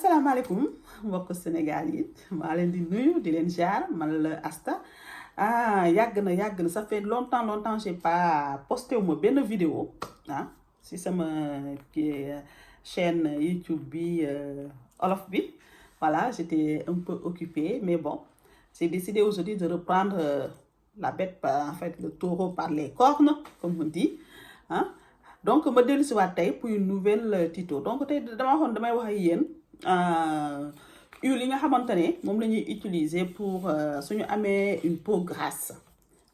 asalaamaaleykum mbokk Sénégal yi maa leen di nuyu di leen jaar man la Asta yàgg na ça fait longtemps j'ai pas posté wu ma benn vidéo si sama chaîne YouTube bi olof bi voilà j'étais un peu occupée mais bon j'ai décidé aujourd'hui de reprendre la bête en fait le taureau par les cornes comme on dit donc ma dellu si waat tey pour une nouvelle tuto donc tey dama waxoon damay wax ak yéen huile yi nga xamante ne moom la ñuy utiliser pour suñu amee une peau grasse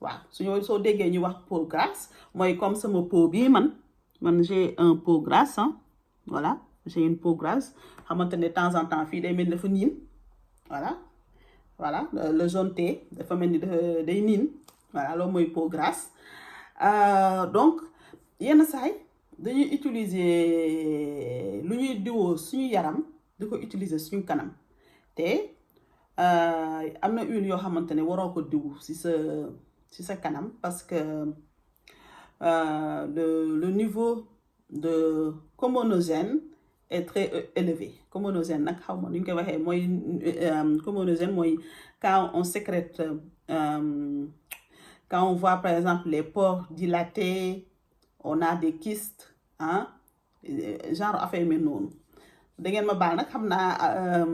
waaw suñu soo déggee ñu wax peau grasse mooy comme sama peau bii man j'ai un peau grasse voilà j'ai une peau grasse xamante ne de temps en temps fii day mel ni dafa niin voilà le jaune thé dafa mel ni day niin voilà loolu mooy peau grasse donc yenn saay dañuy utiliser lu ñuy diwoo suñu yaram di ko utiliser suñu kanam te am na huile yoo xamante ne waroo ko diw ci sa kanam parce que le niveau de communogène est très élevé. Communogène nag xaw ma nu ñu koy waxee mooy communogène mooy quand on sécrète quand on voit par exemple les pores dilatés, on a des kystes genre affaire mel noonu da ngeen ma baal nag xam naa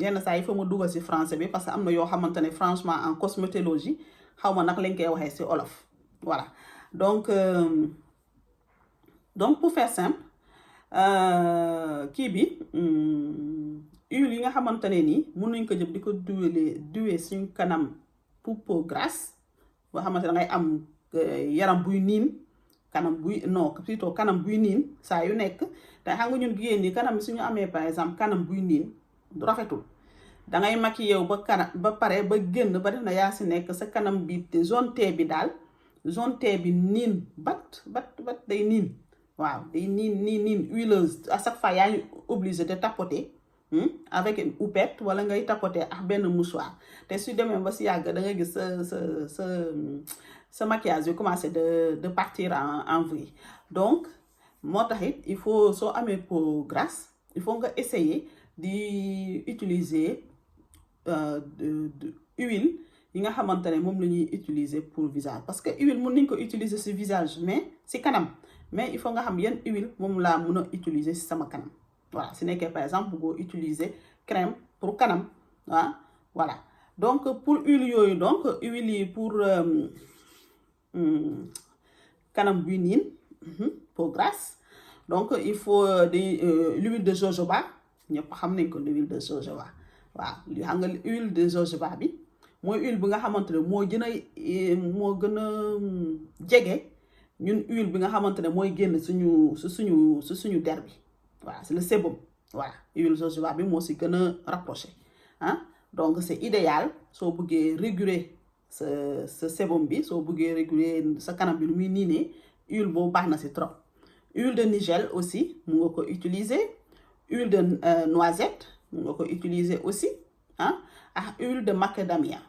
yenn saa yi fa ma dugal ci français bi parce que am na yoo xamante ne franchement en cosmétologie xaw ma nag lañ koy waxee ci olof voilà donc pour faire simple kii bi huile yi nga xamante ne nii mën nañ ko jël di ko duwee suñu kanam pour peau grasse boo xamante ne dangay am yaram buy niin kanam buy niin saa yu nekk te xam nga ñun jigéen ñi kanam suñu amee par exemple kanam buy niin du rafetul dangay maquillé yow ba pare ba génn ba def na yaa si nekk sa kanam bi zone T bi daal zone T bi niin bat day niin waaw day niin huileuse à chaque fois yaa ngi obligé de tapoter avec une houppette wala ngay tapoter ak benn mouchoir te su demee ba si yàgg da nga gis sa maquillage bi commencé de partir en vrille donc moo tax it il faut soo amee peau grasse il faut nga essayer di utiliser huile yi nga xamante ne moom la ñuy utiliser pour visage parce que huile mën nañ ko utiliser ci visage mais ci kanam mais il faut nga xam yan huile moom laa mën a utiliser ci sama kanam voilà su nekkee par exemple bëggoo utiliser crème pour kanam voilà donc pour huile yooyu donc huile yi pour kanam buy niin peau grasse donc il faut l'huile de jojoba ñëpp xam nañ ko l'huile de jojoba waaw li xam nga huile de jojoba bi mooy huile bi nga xamante ne moo gën a jege ñun huile bi nga xamante ne mooy génn suñu der bi voilà c'est le sébum voilà huile jojoba bi moo si gën a rapproché donc c'est idéal soo bëggee réguler sa sébum bi soo bëggee réguler sa kanam bi lu muy niinee huile boobu baax na si trop huile de nigel aussi mu nga ko utiliser huile de noisette mu nga ko utiliser aussi ak huile de macadamia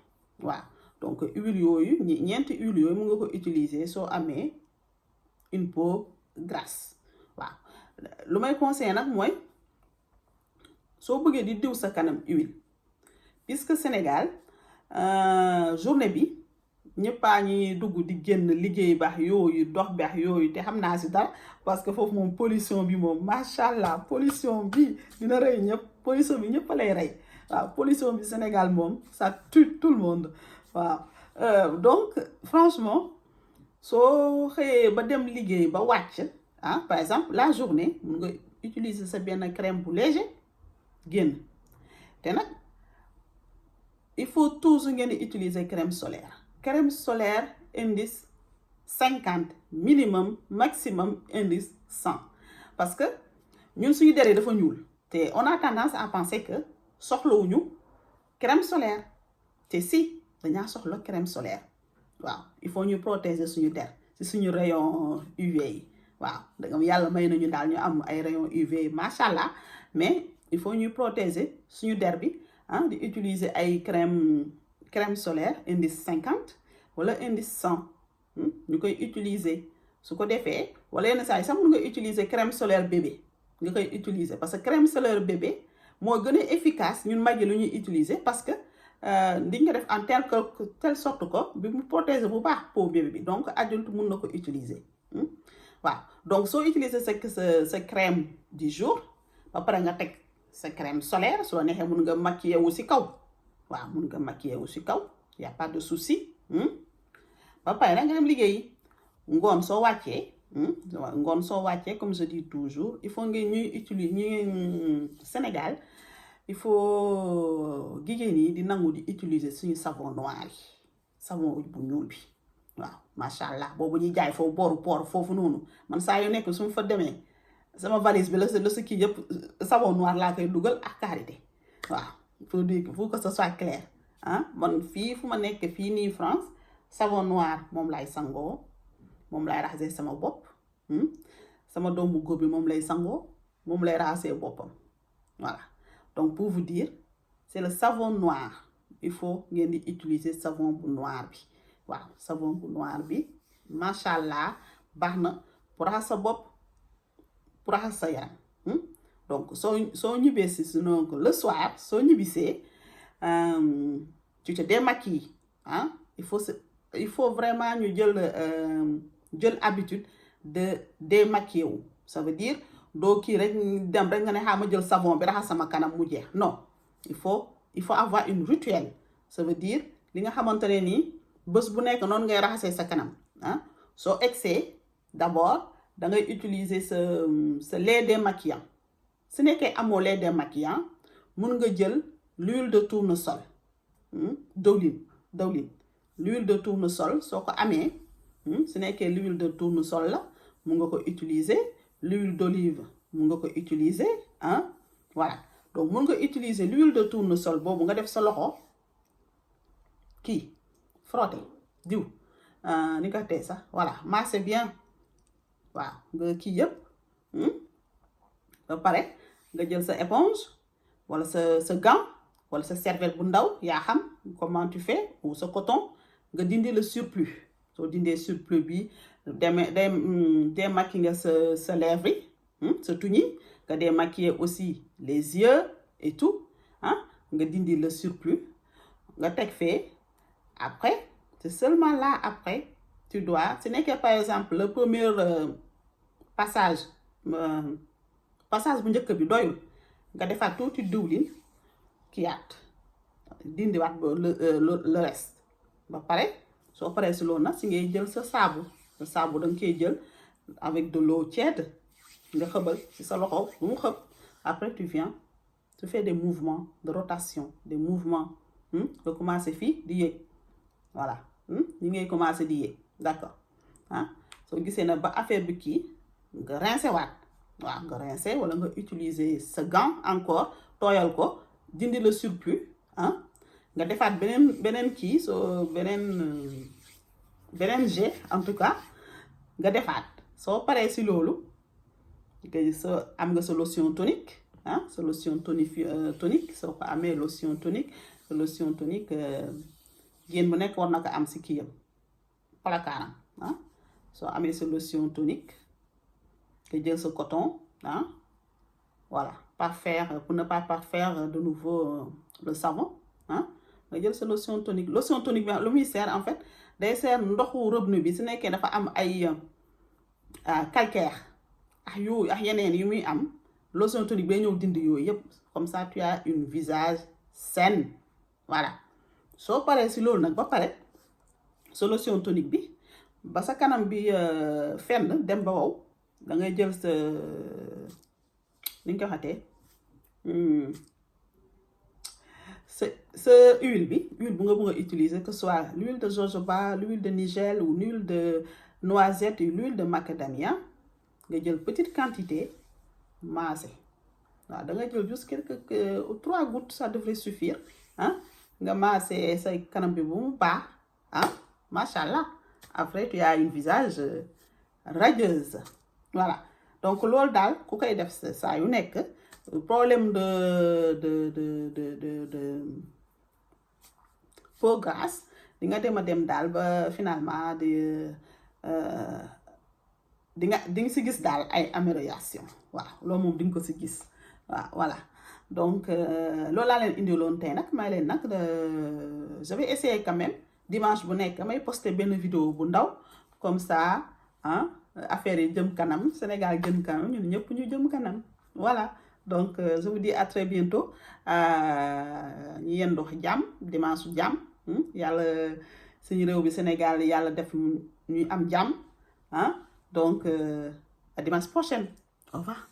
waaw donc huile yooyu ñeenti huile yooyu mu nga ko utiliser soo amee une peau grasse waaw lu may conseiller nag mooy soo bëggee di diw sa kanam huile puisque Sénégal journée bi ñëppaa ñi dugg di génn liggéey baax yooyu dox baax yooyu te xam naa si dara parce que foofu moom pollution bi moom macha allah pollution bi dina rey ñëpp pollution bi ñëpp lay rey waaw pollution bi Sénégal moom ça tue tout le monde waaw donc franchement soo xëyee ba dem liggéey ba wàcc par exemple la journée mun nga utiliser sa benn crème bu léger génn te nag il faut toujours ngeen di utiliser crème solaire indice 50 minimum maximum indice 100 parce que ñun suñu der yi dafa ñuul te on a tendance à penser que soxlawuñu crème solaire te si dañaa soxla crème solaire waaw il faut ñu protéger suñu der ci suñu rayon UV yi waaw danga yàlla may nañu daal ñu am ay rayon UV macha allah mais il faut ñu protéger suñu der bi di utiliser ay crème solaire indice 50 wala indice 100 ñu koy utiliser su ko defee wala yenn saa yi sax mën nga utiliser crème solaire bébé nga koy utiliser parce que crème solaire bébé moo gën a efficace ñun mag yi lu ñuy utiliser parce que di nga def en telle sorte que bi mu protéger bu baax peau bébé bi donc adulte mun na ko utiliser waaw donc soo utiliser sa crème du jour ba pare nga teg sa crème solaire soo neexee mun nga maquiller wu si kaw waaw mun nga maquiller wu si kaw y a pas de souci ba pare nag nga dem liggéeyi ngoon soo wàccee ngoon soo wàccee comme je dis toujours il faut nga ñuy utiliser ñuy Sénégal il faut jigéen yi di nangu di utiliser suñu savon noir yi savon bu ñuul bi waaw macha allah boobu ñuy jaay foofu booru port foofu noonu man saa yu nekk su ma fa demee sama valise bi la sa kii yëpp savon noir laa koy dugal ak karité waaw pour dire pour que ce soit clair man fii fu ma nekk fii nii France savon noir moom lay sangoo moom lay raxasee sama bopp sama doom bu góor bi moom lay sangoo moom lay raxasee boppam voilà donc pour vous dire c'est le savon noir il faut ngeen di utiliser savon bu noir bi waaw savon bu noir bi macha allah baax na pour raxas sa bopp pour raxas sa yaram donc soo ñibbee si sinon le soir soo ñibbisee tu te démaquilles il faut vraiment ñu jël habitude de démaquiller wu ça veut dire doo kii rek dem rek nga ne xaama jël savon bi raxas sama kanam mu jeex non il faut avoir une rituel ça veut dire li nga xamante ne nii bés bu nekk noonu ngay raxasee sa kanam soo egsee d'abord da ngay utiliser sa lait démaquillant su nekkee amoo lait démaquillant mun nga jël l'huile de tournesol dawlin l'huile de tournesol soo ko amee su nekkee l'huile de tournesol la mun nga ko utiliser l'huile d'olive mun nga ko utiliser voilà donc mun nga utiliser l'huile de tournesol boobu nga def sa loxo kii frotter diw ni ko tee sax voilà massez bien waaw nga kii yëpp ba pare nga jël sa éponge wala sa gant wala sa serviette bu ndaw yaa xam comment tu fais ou sa coton nga dindi le surplus soo dindee surplus bi démaquiller nga sa lèvre yi sa tuñ yi nga démaquiller aussi les yeux et tout nga dindi le surplus nga teg fee après c'est seulement là après tu dois ce n'est que par exemple le premier passage bu njëkk bi doyul nga defaat tuuti diwlin kiyaat dindiwaat le reste ba pare soo paree si loolu nag si ngay jël sa saabu da nga koy jël avec de l'eau tiède nga xëbal si sa loxo bu mu xëb après tu viens tu fais des mouvements de rotation des mouvements nga commencé fii di yéeg voilà ñi ngay commencé di yéeg d'accord soo gisee na ba affaire bi kii nga rincer waat waaw nga rincer wala nga utiliser sa gant encore tooyal ko dindi le surplus nga defaat beneen kii soo beneen jet en tout cas nga defaat soo paree si loolu soo am nga sa lotion tonique sa lotion tonique soo ko amee lotion tonique jigéen bu nekk war na ko am si kiyam placardam soo amee sa lotion tonique nga jël sa coton voilà parfaire pour ne pas parfaire de nouveau le savon nga jël sa lotion tonique bi lu muy seer en fait day seer ndoxu robinet bi su nekkee dafa am ay calcaire ak yeneen yu muy am lotion tonique bay ñëw dindi yooyu yëpp comme ça tu as une visage sain voilà soo paree si loolu nag ba pare sa lotion tonique bi ba sa kanam bi fenn dem ba wow da ngay jël sa ni nga ko waxatee sa huile bu nga bëgg a utiliser que ce soit l'huile de jojoba l'huile de nigel ou l'huile de noisette ou l'huile de macadamia nga jël petite quantité massé waaw da nga jël juste quelques 3 gouttes ça devrait suffire nga massé sa kanam bi bu mu baax machallah après tu as une visage radieuse voilà donc loolu daal ku koy def saa yu nekk problème de peau grasse di nga dem daal ba finalement di nga si gis daal ay amélioration waaw loolu moom di nga ko si gis waaw voilà donc loolu laa leen indiloon tey nag may leen nag je vais essayer quand même dimanche bu nekk may poster benn vidéo bu ndaw comme ça ah affaire yi jëm kanam Sénégal jëm kanam ñun ñëpp ñu jëm kanam voilà donc je vous dis à très bientôt ñu yendu jàmm dimanche su jàmm yàlla suñu réew bi Sénégal yàlla def ñuy am jàmm ah donc à dimanche prochaine au revoir.